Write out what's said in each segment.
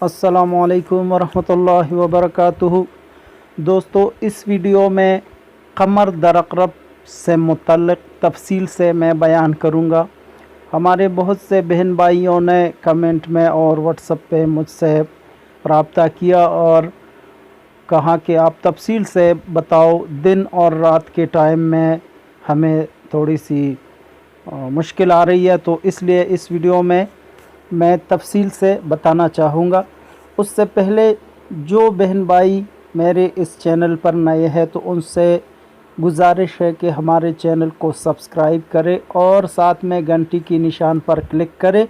अस्सलामुअलैकुम वरहमतुल्लाहि वबरकातुहू। दोस्तों, इस वीडियो में कमर दरअक़रब से मुतल्लिक़ तफसील से मैं बयान करूँगा। हमारे बहुत से बहन भाइयों ने कमेंट में और व्हाट्सएप पे मुझसे रब्ता किया और कहा कि आप तफसील से बताओ, दिन और रात के टाइम में हमें थोड़ी सी मुश्किल आ रही है, तो इसलिए इस वीडियो में मैं तफसील से बताना चाहूँगा। उससे पहले जो बहन भाई मेरे इस चैनल पर नए हैं तो उनसे गुजारिश है कि हमारे चैनल को सब्सक्राइब करें और साथ में घंटी की निशान पर क्लिक करें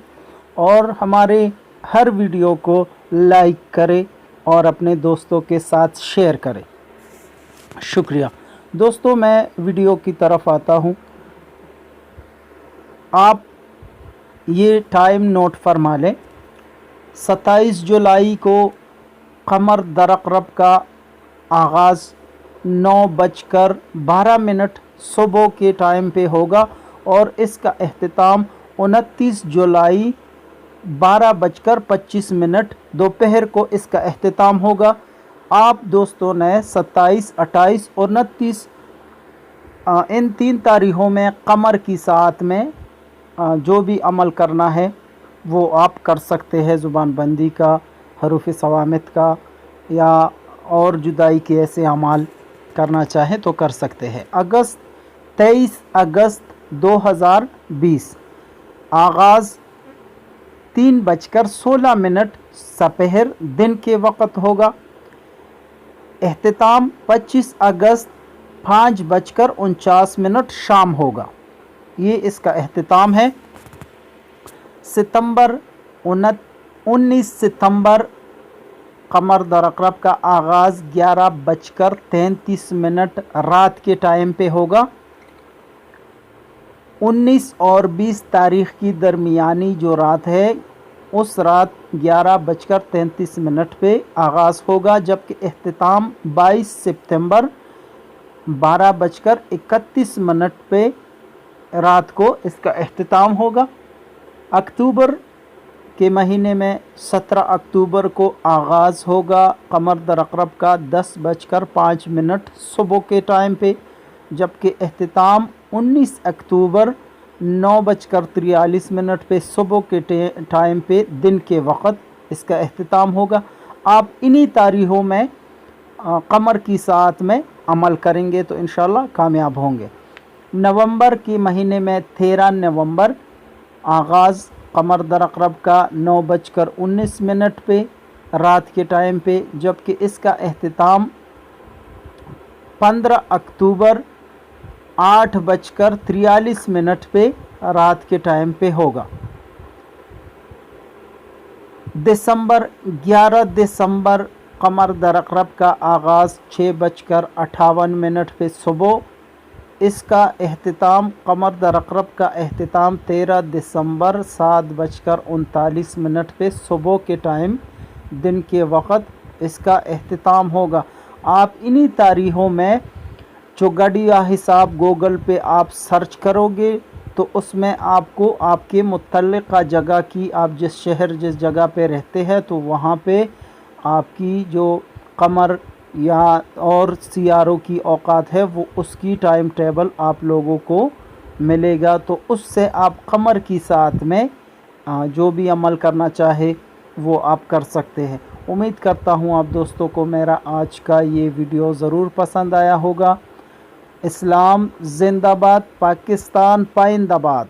और हमारे हर वीडियो को लाइक करें और अपने दोस्तों के साथ शेयर करें। शुक्रिया। दोस्तों, मैं वीडियो की तरफ आता हूँ। आप ये टाइम नोट फरमा लें। 27 जुलाई को कमर दरअक़रब का आगाज़ 9:12 सुबह के टाइम पे होगा और इसका अख्तिताम 29 जुलाई 12:25 दोपहर को इसका अख्तिताम होगा। आप दोस्तों ने 27, 28 और 29 इन 3 तारीख़ों में कमर की साथ में जो भी अमल करना है वो आप कर सकते हैं। ज़ुबान बंदी का, हरूफ सवामित का या और जुदाई के ऐसे अमाल करना चाहें तो कर सकते हैं। 23 अगस्त 2020 आगाज़ 3:16 सपहर दिन के वक़्त होगा। एहतिताम 25 अगस्त 5:49 शाम होगा। ये इसका एहतिताम है। 19 सितंबर कमर दरअक़रब का आगाज़ 11:33 रात के टाइम पे होगा। 19 और 20 तारीख़ की दरमियानी जो रात है उस रात 11:33 पे आगाज़ होगा, जबकि एहतिताम 22 सितंबर 12:31 पे रात को इसका एहतिताम होगा। अक्टूबर के महीने में 17 अक्टूबर को आगाज़ होगा कमर दरअक़रब का 10:05 सुबह के टाइम पे, जबकि एहतिताम 19 अक्टूबर 9:43 पे सुबह के टाइम पे दिन के वक़्त इसका एहतिताम होगा। आप इन्हीं तारीख़ों में कमर की साथ में अमल करेंगे तो इंशाअल्लाह कामयाब होंगे। नवंबर के महीने में 13 नवंबर आगाज़ कमर दरअक़रब का 9:19 पे रात के टाइम पे, जबकि इसका एहतिताम 15 अक्टूबर 8:43 पे रात के टाइम पे होगा। 11 दिसंबर कमर दरअक़रब का आगाज़ 6:58 पे सुबह, इसका एहतिताम कमर दरअक़रब का एहतिताम 13 दिसंबर 7:39 पे सुबह के टाइम दिन के वक़्त इसका एहतिताम होगा। आप इन्हीं तारीख़ों में जो गडिया हिसाब गूगल पे आप सर्च करोगे तो उसमें आपको आपके मुतल्लिक़ा जगह की, आप जिस शहर जिस जगह पे रहते हैं तो वहाँ पे आपकी जो कमर या और सियारों की औकात है वो उसकी टाइम टेबल आप लोगों को मिलेगा। तो उससे आप कमर की साथ में जो भी अमल करना चाहे वो आप कर सकते हैं। उम्मीद करता हूँ आप दोस्तों को मेरा आज का ये वीडियो ज़रूर पसंद आया होगा। इस्लाम ज़िंदाबाद, पाकिस्तान पाइंदाबाद।